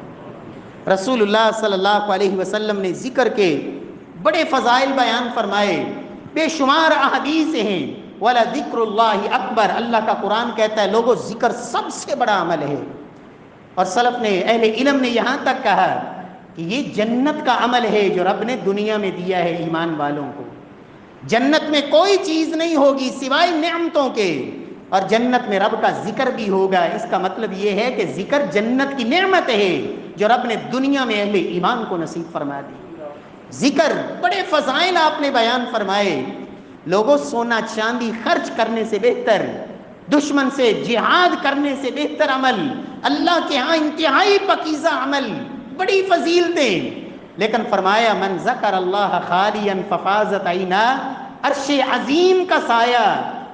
S1: رسول اللہ صلی اللہ علیہ وسلم نے ذکر کے بڑے فضائل بیان فرمائے، بے شمار احادیث ہیں، ولا ذکر اللہ اکبر، اللہ کا قرآن کہتا ہے لوگوں ذکر سب سے بڑا عمل ہے۔ اور سلف نے، اہل علم نے یہاں تک کہا کہ یہ جنت کا عمل ہے جو رب نے دنیا میں دیا ہے ایمان والوں کو. جنت میں کوئی چیز نہیں ہوگی سوائے نعمتوں کے، اور جنت میں رب کا ذکر بھی ہوگا. اس کا مطلب یہ ہے کہ ذکر جنت کی نعمت ہے جو رب نے دنیا میں اہل ایمان کو نصیب فرما دی. ذکر بڑے فضائل آپ نے بیان فرمائے. لوگوں، سونا چاندی خرچ کرنے سے بہتر، دشمن سے جہاد کرنے سے بہتر عمل، اللہ کے ہاں انتہائی پاکیزہ عمل، بڑی فضیلتیں. لیکن فرمایا من ذکر اللہ خالیا ففازت عینا، عرش عظیم کا سایہ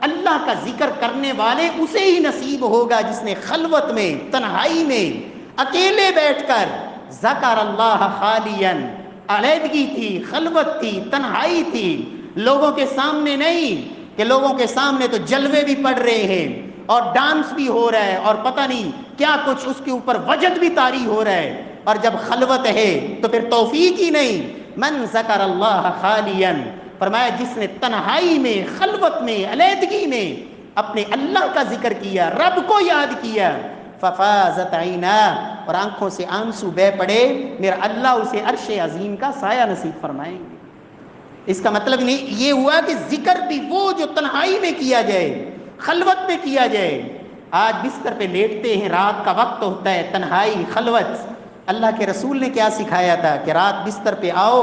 S1: اللہ کا ذکر کرنے والے اسے ہی نصیب ہوگا جس نے خلوت میں، تنہائی میں، اکیلے بیٹھ کر ذکر اللہ خالیا، علیحدگی تھی، خلوت تھی، تنہائی تھی، لوگوں کے سامنے نہیں کہ لوگوں کے سامنے تو جلوے بھی پڑ رہے ہیں اور ڈانس بھی ہو رہا ہے اور پتہ نہیں کیا کچھ اس کے اوپر وجد بھی طاری ہو رہا ہے، اور جب خلوت ہے تو پھر توفیق ہی نہیں. من ذکر اللہ خالیا، فرمایا جس نے تنہائی میں، خلوت میں، علیحدگی میں اپنے اللہ کا ذکر کیا، رب کو یاد کیا، ففازت عینا، اور آنکھوں سے آنسو بہ پڑے، میرا اللہ اسے عرش عظیم کا سایہ نصیب فرمائیں گے. اس کا مطلب نہیں یہ ہوا کہ ذکر بھی وہ جو تنہائی میں کیا جائے، خلوت میں کیا جائے. آج بستر پہ لیٹتے ہیں، رات کا وقت ہوتا ہے، تنہائی، خلوت. اللہ کے رسول نے کیا سکھایا تھا کہ رات بستر پہ آؤ،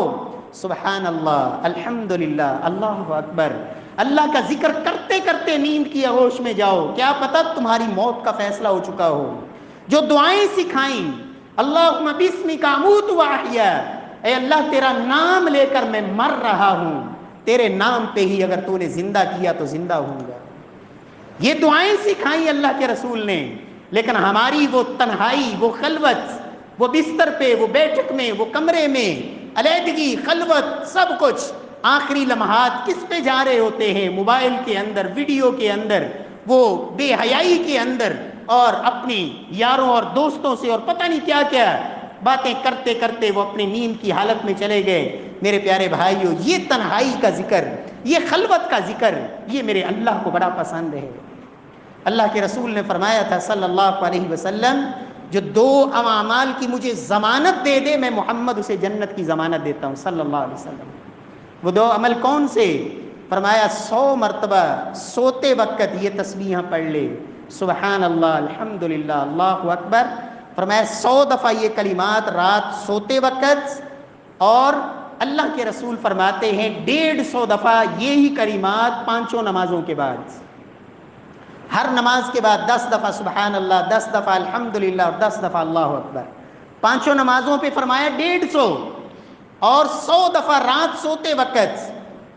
S1: سبحان اللہ، الحمدللہ، اللہ اکبر، اللہ کا ذکر کرتے کرتے نیند کی آغوش میں جاؤ. کیا پتہ تمہاری موت کا فیصلہ ہو چکا ہو. جو دعائیں سکھائیں، اللہم بسمک اموت واحیا، اے اللہ تیرا نام لے کر میں مر رہا ہوں، تیرے نام پہ ہی اگر تو نے زندہ کیا تو زندہ ہوں گا. یہ دعائیں سکھائیں اللہ کے رسول نے. لیکن ہماری وہ تنہائی، وہ خلوت، وہ بستر پہ، وہ بیٹھک میں، وہ کمرے میں، علیحدگی، خلوت، سب کچھ. آخری لمحات کس پہ جا رہے ہوتے ہیں؟ موبائل کے اندر، ویڈیو کے اندر، وہ بے حیائی کے اندر، اور اپنی یاروں اور دوستوں سے اور پتہ نہیں کیا کیا باتیں کرتے کرتے وہ اپنی نیند کی حالت میں چلے گئے. میرے پیارے بھائیو، یہ تنہائی کا ذکر، یہ خلوت کا ذکر، یہ میرے اللہ کو بڑا پسند ہے. اللہ کے رسول نے فرمایا تھا صلی اللہ علیہ وسلم، جو دو اعمال کی مجھے ضمانت دے دے میں محمد اسے جنت کی ضمانت دیتا ہوں صلی اللہ علیہ وسلم. وہ دو عمل کون سے؟ فرمایا 100 مرتبہ سوتے وقت یہ تسبیحاں پڑھ لے، سبحان اللہ، الحمدللہ، اللہ اکبر. فرمایا 100 دفعہ یہ کلمات رات سوتے وقت، اور اللہ کے رسول فرماتے ہیں 150 دفعہ یہی کلمات 5 نمازوں کے بعد. ہر نماز کے بعد 10 دفعہ سبحان اللہ، 10 دفعہ الحمدللہ، اور 10 دفعہ اللہ اکبر. 5 نمازوں پہ فرمایا 150، اور 100 دفعہ رات سوتے وقت.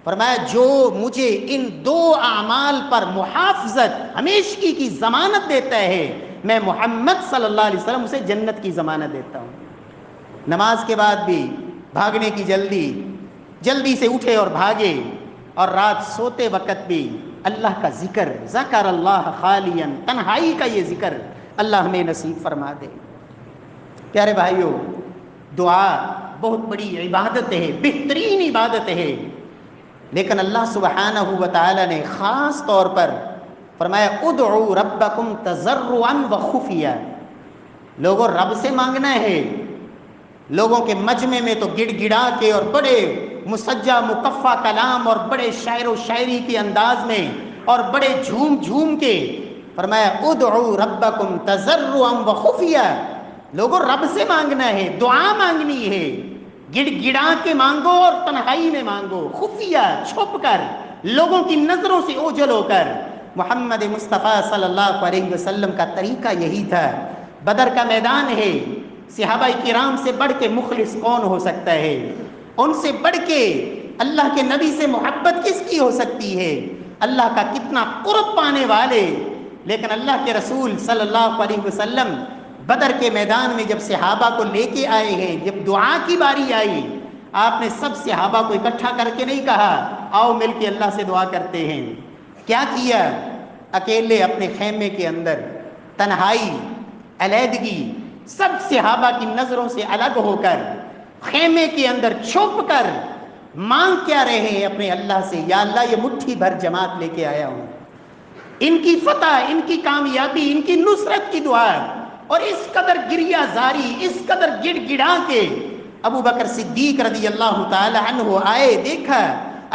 S1: فرمایا جو مجھے ان 2 اعمال پر محافظت، ہمیشگی کی ضمانت دیتا ہے، میں محمد صلی اللہ علیہ وسلم اسے جنت کی ضمانت دیتا ہوں. نماز کے بعد بھی بھاگنے کی جلدی سے اٹھے اور بھاگے، اور رات سوتے وقت بھی اللہ کا ذکر، ذکر اللہ خالیا، تنہائی کا یہ ذکر اللہ ہمیں نصیب فرما دے. پیارے بھائیو، دعا بہت بڑی عبادت ہے، بہترین عبادت ہے. لیکن اللہ سبحانہ و تعالی نے خاص طور پر فرمایا ادعوا ربکم تضرعا وخفیا. لوگوں، رب سے مانگنا ہے. لوگوں کے مجمع میں تو گڑ گڑا کے اور بڑے مسجع مکفہ کلام اور بڑے شاعر و شاعری کے انداز میں اور بڑے جھوم کے فرمایا ادعوا ربکم تضرعا وخفیا. لوگوں، رب سے مانگنا ہے، دعا مانگنی ہے، گڑ گڑا کے مانگو اور تنہائی میں مانگو، خفیہ، چھپ کر، لوگوں کی نظروں سے اوجھل ہو کر. محمد مصطفیٰ صلی اللہ علیہ وسلم کا طریقہ یہی تھا. بدر کا میدان ہے، صحابہ کرام سے بڑھ کے مخلص کون ہو سکتا ہے؟ ان سے بڑھ کے اللہ کے نبی سے محبت کس کی ہو سکتی ہے؟ اللہ کا کتنا قرب پانے والے. لیکن اللہ کے رسول صلی اللہ علیہ وسلم بدر کے میدان میں جب صحابہ کو لے کے آئے ہیں، جب دعا کی باری آئی، آپ نے سب صحابہ کو اکٹھا کر کے نہیں کہا آؤ مل کے اللہ سے دعا کرتے ہیں. کیا کیا؟ اکیلے اپنے خیمے کے اندر، تنہائی، علیحدگی، سب صحابہ کی نظروں سے الگ ہو کر خیمے کے اندر چھپ کر مانگ کیا رہے ہیں اپنے اللہ سے؟ یا اللہ، یہ مٹھی بھر جماعت لے کے آیا ہوں، ان کی فتح، ان کی کامیابی، ان کی نصرت کی دعا. اور اس قدر گریہ زاری، اس قدر گڑ گڑا کے ابو بکر صدیق رضی اللہ تعالی عنہ آئے، دیکھا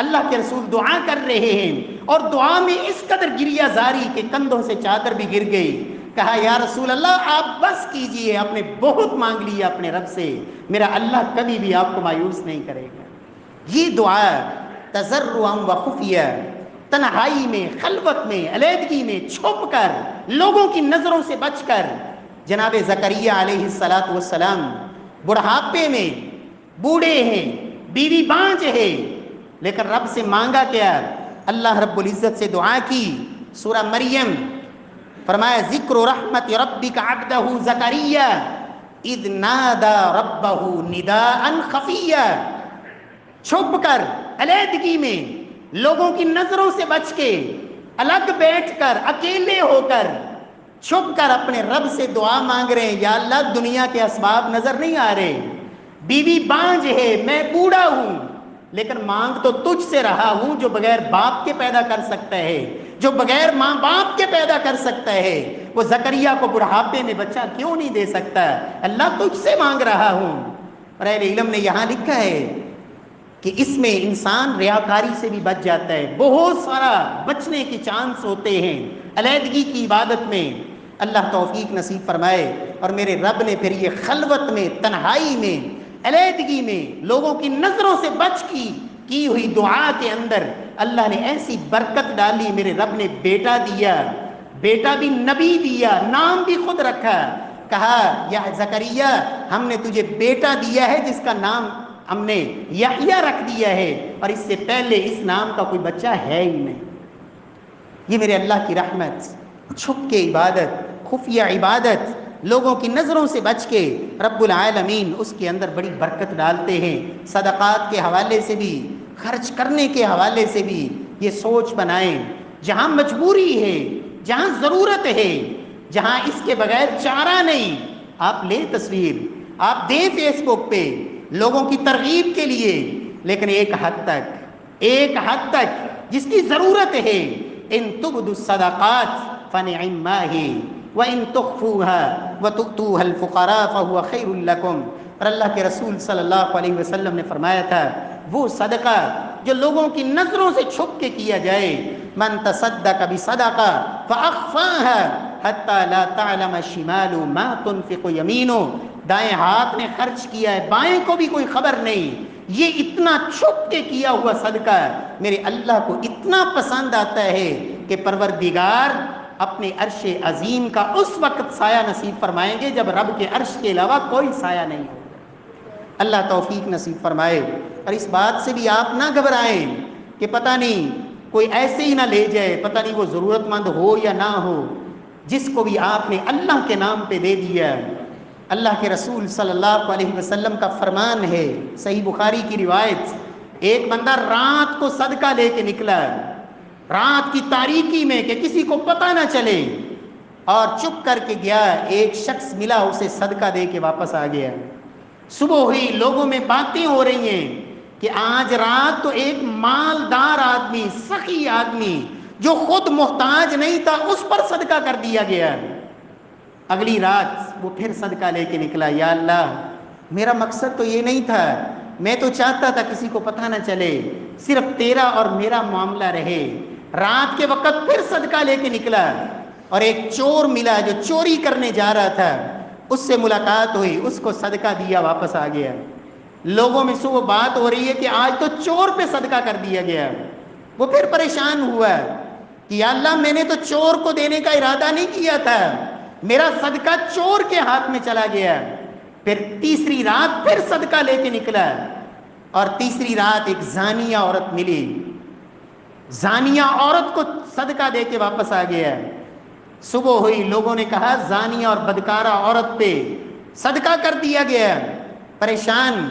S1: اللہ کے رسول دعا کر رہے ہیں اور دعا میں اس قدر گریہ زاری کہ کندھوں سے چادر بھی گر گئی. کہا یا رسول اللہ آپ بس کیجئے، آپ نے بہت مانگ لیا اپنے رب سے، میرا اللہ کبھی بھی آپ کو مایوس نہیں کرے گا. یہ دعا تضرعا و خفیہ، تنہائی میں، خلوت میں، علیحدگی میں، چھپ کر، لوگوں کی نظروں سے بچ کر جناب زکریا علیہ السلام بڑھاپے میں، بوڑھے ہیں، بیوی بانج ہے، لیکن رب سے مانگا کیا؟ اللہ رب العزت سے دعا کی. سورہ مریم فرمایا ذکر رحمت ربک عبدہ زکریا اذ نادى ربہ نداء خفیا. چھپ کر، علیحدگی میں، لوگوں کی نظروں سے بچ کے، الگ بیٹھ کر، اکیلے ہو کر، چھپ کر اپنے رب سے دعا مانگ رہے ہیں. یا اللہ دنیا کے اسباب نظر نہیں آ رہے، بیوی بانج ہے، میں بوڑھا ہوں، لیکن مانگ تو تجھ سے رہا ہوں جو بغیر باپ کے پیدا کر سکتا ہے، جو بغیر ماں باپ کے پیدا کر سکتا ہے. وہ زکریا کو بڑھاپے میں بچہ کیوں نہیں دے سکتا؟ اللہ تجھ سے مانگ رہا ہوں. اور اہل علم نے یہاں لکھا ہے کہ اس میں انسان ریاکاری سے بھی بچ جاتا ہے. بہت سارا بچنے کے چانس ہوتے ہیں علیحدگی کی عبادت میں. اللہ توفیق نصیب فرمائے. اور میرے رب نے پھر یہ خلوت میں، تنہائی میں، علیحدگی میں، لوگوں کی نظروں سے بچ کی ہوئی دعا کے اندر اللہ نے ایسی برکت ڈالی. میرے رب نے بیٹا دیا، بیٹا بھی نبی دیا، نام بھی خود رکھا. کہا یا زکریا ہم نے تجھے بیٹا دیا ہے جس کا نام ہم نے یحییٰ رکھ دیا ہے، اور اس سے پہلے اس نام کا کوئی بچہ ہے ہی نہیں. یہ میرے اللہ کی رحمت. چھپ کے عبادت، خفیہ عبادت، لوگوں کی نظروں سے بچ کے رب العالمین اس کے اندر بڑی برکت ڈالتے ہیں. صدقات کے حوالے سے بھی، خرچ کرنے کے حوالے سے بھی یہ سوچ بنائیں. جہاں مجبوری ہے، جہاں ضرورت ہے، جہاں اس کے بغیر چارہ نہیں، آپ لیں تصویر، آپ دیں فیس بک پہ لوگوں کی ترغیب کے لیے، لیکن ایک حد تک جس کی ضرورت ہے. ان تبدوا الصدقات فنعما ہی وان تخفوها وتؤتوها الفقراء فهو خیر لکم. اور اللہ کے رسول صلی اللہ علیہ وسلم نے فرمایا تھا وہ صدقہ جو لوگوں کی نظروں سے چھپ کے کیا جائے، من تصدق بصدقہ فاخفاها حتى لا تعلم شمال ما تنفق یمینہ. دائیں ہاتھ نے خرچ کیا ہے، بائیں کو بھی کوئی خبر نہیں. یہ اتنا چھپ کے کیا ہوا صدقہ میرے اللہ کو اتنا پسند آتا ہے کہ پروردگار اپنے عرش عظیم کا اس وقت سایہ نصیب فرمائیں گے جب رب کے عرش کے علاوہ کوئی سایہ نہیں ہوگا. اللہ توفیق نصیب فرمائے. اور اس بات سے بھی آپ نہ گھبرائیں کہ پتہ نہیں کوئی ایسے ہی نہ لے جائے، پتہ نہیں وہ ضرورت مند ہو یا نہ ہو. جس کو بھی آپ نے اللہ کے نام پہ دے دیا، اللہ کے رسول صلی اللہ علیہ وسلم کا فرمان ہے، صحیح بخاری کی روایت، ایک بندہ رات کو صدقہ لے کے نکلا، رات کی تاریکی میں کہ کسی کو پتہ نہ چلے، اور چپ کر کے گیا. ایک شخص ملا، اسے صدقہ دے کے واپس آ گیا. صبح ہوئی، لوگوں میں باتیں ہو رہی ہیں کہ آج رات تو ایک مالدار آدمی، سخی آدمی جو خود محتاج نہیں تھا اس پر صدقہ کر دیا گیا. اگلی رات وہ پھر صدقہ لے کے نکلا. یا اللہ میرا مقصد تو یہ نہیں تھا، میں تو چاہتا تھا کسی کو پتہ نہ چلے، صرف تیرا اور میرا معاملہ رہے. رات کے وقت پھر صدقہ لے کے نکلا، اور ایک چور ملا جو چوری کرنے جا رہا تھا، اس سے ملاقات ہوئی، اس کو صدقہ دیا، واپس آ گیا. لوگوں میں صبح بات ہو رہی ہے کہ آج تو چور پہ صدقہ کر دیا گیا. وہ پھر پریشان ہوا کہ یا اللہ میں نے تو چور کو دینے کا ارادہ نہیں کیا تھا، میرا صدقہ چور کے ہاتھ میں چلا گیا. پھر تیسری رات پھر صدقہ لے کے نکلا، اور تیسری رات ایک زانیہ عورت ملی، زانیہ عورت کو صدقہ دے کے واپس آ گیا. صبح ہوئی، لوگوں نے کہا زانیہ اور بدکارہ عورت پہ صدقہ کر دیا گیا. پریشان.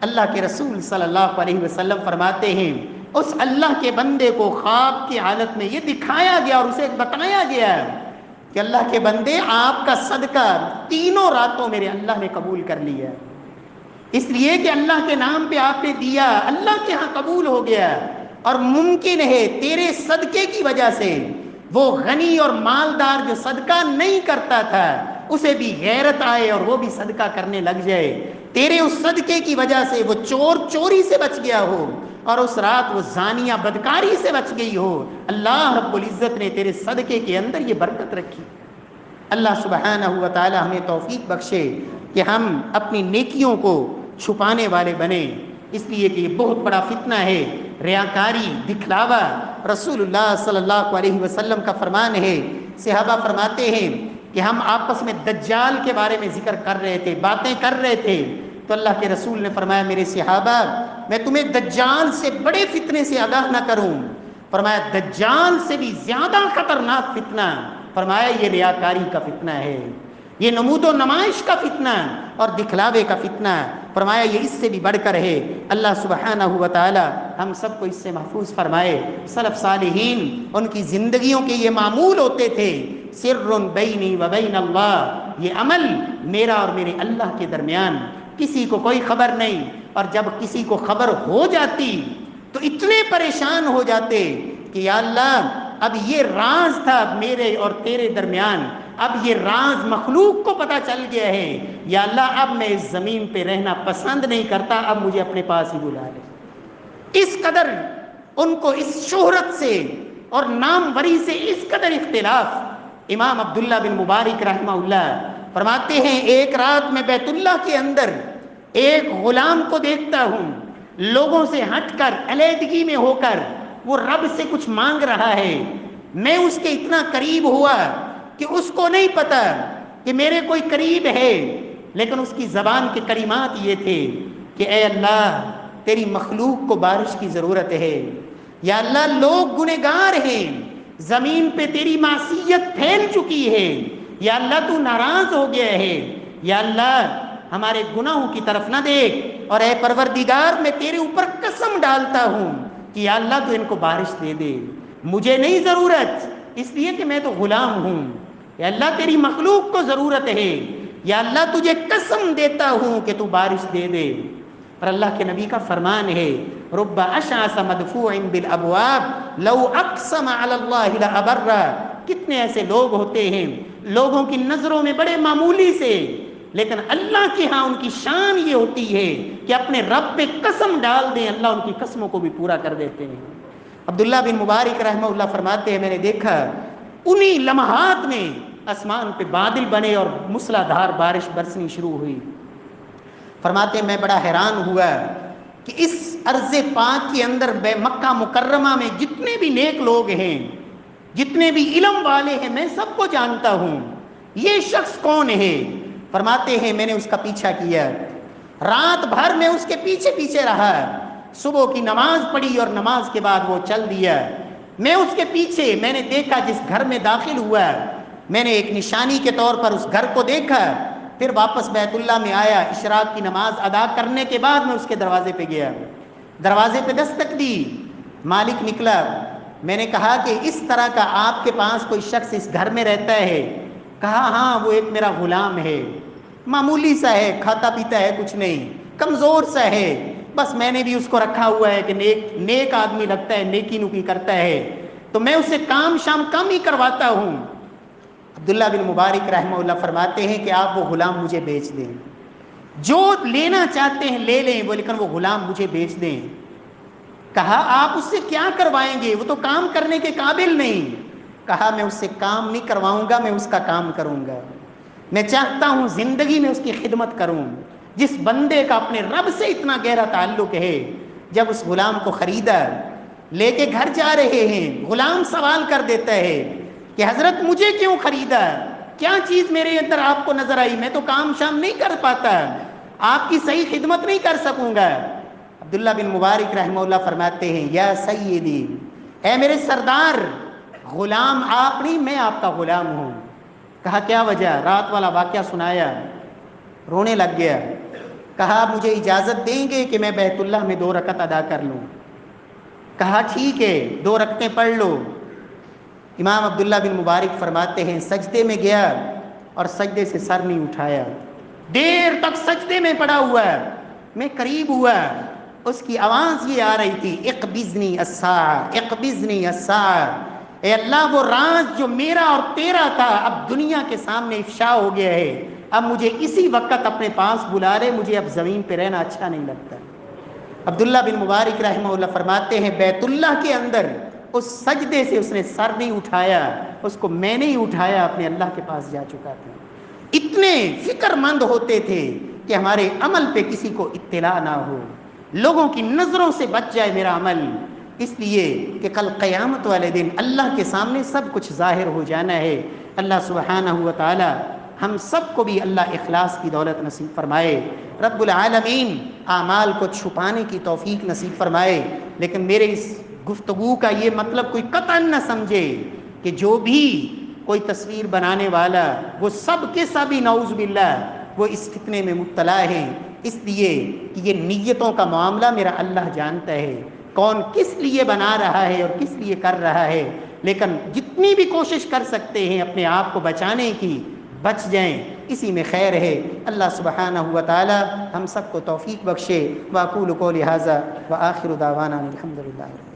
S1: اللہ کے رسول صلی اللہ علیہ وسلم فرماتے ہیں اس اللہ کے بندے کو خواب کی حالت میں یہ دکھایا گیا اور اسے بتایا گیا کہ اللہ کے بندے آپ کا صدقہ تینوں راتوں میرے اللہ نے قبول کر لیا، اس لیے کہ اللہ کے نام پہ آپ نے دیا، اللہ کے ہاں قبول ہو گیا. اور ممکن ہے تیرے صدقے کی وجہ سے وہ غنی اور مالدار جو صدقہ نہیں کرتا تھا اسے بھی غیرت آئے اور وہ بھی صدقہ کرنے لگ جائے. تیرے اس صدقے کی وجہ سے وہ چور چوری سے بچ گیا ہو اور اس رات وہ زانیہ بدکاری سے بچ گئی ہو، اللہ رب العزت نے تیرے صدقے کے اندر یہ برکت رکھی۔ اللہ سبحانہ و تعالی ہمیں توفیق بخشے کہ ہم اپنی نیکیوں کو چھپانے والے بنیں، اس لیے کہ یہ بہت بڑا فتنہ ہے، ریاکاری، دکھلاوا۔ رسول اللہ صلی اللہ علیہ وسلم کا فرمان ہے، صحابہ فرماتے ہیں کہ ہم آپس میں دجال کے بارے میں ذکر کر رہے تھے، باتیں کر رہے تھے، تو اللہ کے رسول نے فرمایا میرے صحابہ میں تمہیں دجال سے بڑے فتنے سے آگاہ نہ کروں؟ فرمایا دجال سے بھی زیادہ خطرناک فتنہ، فرمایا یہ ریاکاری کا فتنہ ہے، یہ نمود و نمائش کا فتنہ اور دکھلاوے کا فتنہ، فرمایا یہ اس سے بھی بڑھ کر ہے۔ اللہ سبحانہ و تعالی ہم سب کو اس سے محفوظ فرمائے۔ سلف صالحین ان کی زندگیوں کے یہ معمول ہوتے تھے، سر بینی و بین اللہ، یہ عمل میرا اور میرے اللہ کے درمیان، کسی کو کوئی خبر نہیں، اور جب کسی کو خبر ہو جاتی تو اتنے پریشان ہو جاتے کہ یا اللہ اب یہ راز تھا میرے اور تیرے درمیان، اب یہ راز مخلوق کو پتہ چل گیا ہے، یا اللہ اب میں اس زمین پہ رہنا پسند نہیں کرتا، اب مجھے اپنے پاس ہی بلا لے۔ اس قدر ان کو اس شہرت سے اور ناموری سے اس قدر اختلاف۔ امام عبداللہ بن مبارک رحمہ اللہ فرماتے ہیں ایک رات میں بیت اللہ کے اندر ایک غلام کو دیکھتا ہوں، لوگوں سے ہٹ کر علیحدگی میں ہو کر وہ رب سے کچھ مانگ رہا ہے، میں اس کے اتنا قریب ہوا کہ اس کو نہیں پتا کہ میرے کوئی قریب ہے، لیکن اس کی زبان کے کلمات یہ تھے کہ اے اللہ تیری مخلوق کو بارش کی ضرورت ہے، یا اللہ لوگ گنہگار ہیں، زمین پہ تیری معصیت پھیل چکی ہے، یا اللہ تو ناراض ہو گیا ہے، یا اللہ ہمارے گناہوں کی طرف نہ دیکھ، اور اے پروردگار میں تیرے اوپر قسم ڈالتا ہوں کہ یا اللہ تو ان کو بارش دے دے، مجھے نہیں ضرورت اس لیے کہ میں تو غلام ہوں، یا اللہ تیری مخلوق کو ضرورت ہے، یا اللہ تجھے قسم دیتا ہوں کہ تو بارش دے دے۔ اور اللہ کے نبی کا فرمان ہے رب اشعث مدفوع بالابواب لو اقسم علی اللہ لابر، کتنے ایسے لوگ ہوتے ہیں لوگوں کی نظروں میں بڑے معمولی سے، لیکن اللہ کے ہاں ان کی شان یہ ہوتی ہے کہ اپنے رب پہ قسم ڈال دیں، اللہ ان کی قسموں کو بھی پورا کر دیتے ہیں۔ عبداللہ بن مبارک رحمہ اللہ فرماتے ہیں میں نے دیکھا انہی لمحات میں آسمان پہ بادل بنے اور موسلا دھار بارش برسنی شروع ہوئی۔ فرماتے ہیں میں بڑا حیران ہوا کہ اس ارض پاک کے اندر مکہ مکرمہ میں جتنے بھی نیک لوگ ہیں، جتنے بھی علم والے ہیں، میں سب کو جانتا ہوں، یہ شخص کون ہے؟ فرماتے ہیں میں نے اس کا پیچھا کیا، رات بھر میں اس کے پیچھے پیچھے رہا، صبح کی نماز پڑھی اور نماز کے بعد وہ چل دیا، میں اس کے پیچھے، میں نے دیکھا جس گھر میں داخل ہوا میں نے ایک نشانی کے طور پر اس گھر کو دیکھا، پھر واپس بیت اللہ میں آیا، اشراق کی نماز ادا کرنے کے بعد میں اس کے دروازے پہ گیا، دروازے پہ دستک دی، مالک نکلا، میں نے کہا کہ اس طرح کا آپ کے پاس کوئی شخص اس گھر میں رہتا ہے؟ کہا ہاں وہ ایک میرا غلام ہے، معمولی سا ہے، کھاتا پیتا ہے کچھ نہیں، کمزور سا ہے، بس میں نے بھی اس کو رکھا ہوا ہے کہ نیک آدمی لگتا ہے، نیکی نوکی کرتا ہے، تو میں اسے کام شام کم ہی کرواتا ہوں۔ عبداللہ بن مبارک رحمہ اللہ فرماتے ہیں کہ آپ وہ غلام مجھے بیچ دیں، جو لینا چاہتے ہیں لے لیں، وہ لیکن وہ غلام مجھے بیچ دیں۔ کہا آپ اس سے کیا کروائیں گے، وہ تو کام کرنے کے قابل نہیں۔ کہا میں اس سے کام نہیں کرواؤں گا، میں اس کا کام کروں گا، میں چاہتا ہوں زندگی میں اس کی خدمت کروں۔ جس بندے کا اپنے رب سے اتنا گہرا تعلق ہے، جب اس غلام کو خریدا، لے کے گھر جا رہے ہیں، غلام سوال کر دیتا ہے کہ حضرت مجھے کیوں خریدا، کیا چیز میرے اندر آپ کو نظر آئی، میں تو کام شام نہیں کر پاتا، آپ کی صحیح خدمت نہیں کر سکوں گا۔ عبداللہ بن مبارک رحمہ اللہ فرماتے ہیں یا سیدی، اے میرے سردار، غلام آپ نہیں میں آپ کا غلام ہوں۔ کہا کیا وجہ؟ رات والا واقعہ سنایا، رونے لگ گیا۔ کہا مجھے اجازت دیں گے کہ میں بیت اللہ میں 2 رکعت ادا کر لوں؟ کہا ٹھیک ہے 2 رکعتیں پڑھ لو۔ امام عبداللہ بن مبارک فرماتے ہیں سجدے میں گیا اور سجدے سے سر نہیں اٹھایا، دیر تک سجدے میں پڑا ہوا، میں قریب ہوا، اس کی آواز یہ آ رہی تھی اقبضنی الساعہ اقبضنی الساعہ، اے اللہ وہ راز جو میرا اور تیرا تھا اب دنیا کے سامنے افشا ہو گیا ہے، اب مجھے اسی وقت اپنے پاس بلا لے، مجھے اب زمین پہ رہنا اچھا نہیں لگتا۔ عبداللہ بن مبارک رحمہ اللہ فرماتے ہیں بیت اللہ کے اندر اس سجدے سے اس نے سر نہیں اٹھایا، اس کو میں نے ہی اٹھایا، اپنے اللہ کے پاس جا چکا تھا۔ اتنے فکر مند ہوتے تھے کہ ہمارے عمل پہ کسی کو اطلاع نہ ہو، لوگوں کی نظروں سے بچ جائے میرا عمل، اس لیے کہ کل قیامت والے دن اللہ کے سامنے سب کچھ ظاہر ہو جانا ہے۔ اللہ سبحانہ و تعالی ہم سب کو بھی اللہ اخلاص کی دولت نصیب فرمائے، رب العالمین اعمال کو چھپانے کی توفیق نصیب فرمائے۔ لیکن میرے اس گفتگو کا یہ مطلب کوئی قطعاً نہ سمجھے کہ جو بھی کوئی تصویر بنانے والا وہ سب کے سبھی نعوذ باللہ وہ اس فتنے میں مبتلا ہیں، اس لیے کہ یہ نیتوں کا معاملہ میرا اللہ جانتا ہے، کون کس لیے بنا رہا ہے اور کس لیے کر رہا ہے۔ لیکن جتنی بھی کوشش کر سکتے ہیں اپنے آپ کو بچانے کی، بچ جائیں، اسی میں خیر ہے۔ اللہ سبحانہ و تعالی ہم سب کو توفیق بخشے۔ واقول قولی ھذا وآخر دعوانا الحمدللہ۔